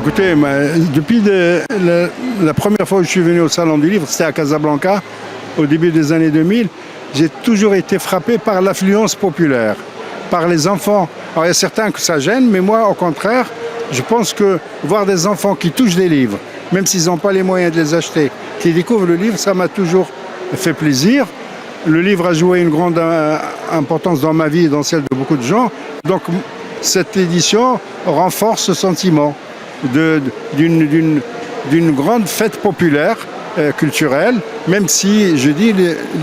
Écoutez, depuis la première fois où je suis venu au Salon du Livre, c'était à Casablanca, au début des années 2000, j'ai toujours été frappé par l'affluence populaire, par les enfants. Alors il y a certains que ça gêne, mais moi, au contraire, je pense que voir des enfants qui touchent des livres, même s'ils n'ont pas les moyens de les acheter, qui découvrent le livre, ça m'a toujours fait plaisir. Le livre a joué une grande importance dans ma vie et dans celle de beaucoup de gens. Donc cette édition renforce ce sentiment d'une grande fête populaire, culturelle, même si, je dis,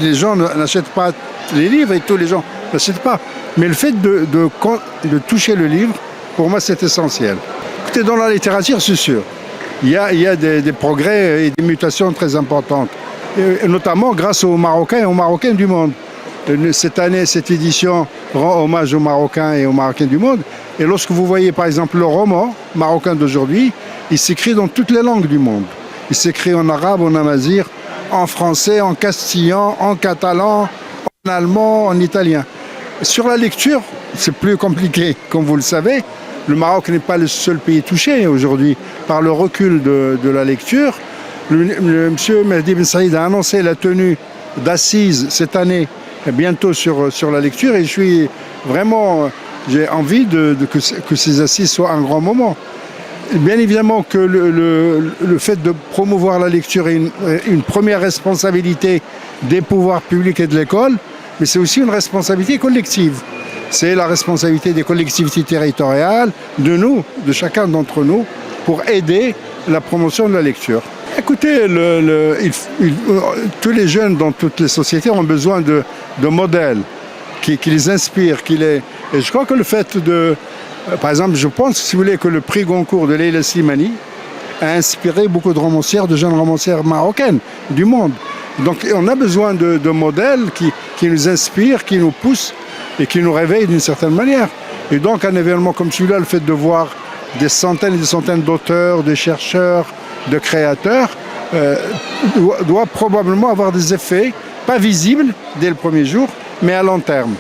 les gens n'achètent pas les livres et tous les gens n'achètent pas. Mais le fait de toucher le livre, pour moi, c'est essentiel. Écoutez, dans la littérature, c'est sûr, il y a des progrès et des mutations très importantes, et notamment grâce aux Marocains et aux Marocaines du monde. Cette année, cette édition rend hommage aux Marocains et aux Marocaines du monde. Et lorsque vous voyez, par exemple, le roman marocain d'aujourd'hui, il s'écrit dans toutes les langues du monde. Il s'écrit en arabe, en amazigh, en français, en castillan, en catalan, en allemand, en italien. Sur la lecture, c'est plus compliqué, comme vous le savez. Le Maroc n'est pas le seul pays touché aujourd'hui par le recul de la lecture. Monsieur Mehdi Ben Saïd a annoncé la tenue d'assises cette année, bientôt sur la lecture, et je suis vraiment, j'ai envie que ces assises soient un grand moment. Bien évidemment que le fait de promouvoir la lecture est une première responsabilité des pouvoirs publics et de l'école, mais c'est aussi une responsabilité collective. C'est la responsabilité des collectivités territoriales, de nous, de chacun d'entre nous, pour aider la promotion de la lecture. Écoutez, tous les jeunes dans toutes les sociétés ont besoin de modèles qui les inspirent, et je crois que le fait par exemple, je pense, si vous voulez, que le prix Goncourt de Leila Slimani a inspiré beaucoup de romancières, de jeunes romancières marocaines du monde. Donc on a besoin de modèles qui nous inspirent, qui nous poussent et qui nous réveillent d'une certaine manière. Et donc un événement comme celui-là, le fait de voir des centaines et des centaines d'auteurs, de chercheurs, de créateurs, doit probablement avoir des effets, pas visibles dès le premier jour, mais à long terme.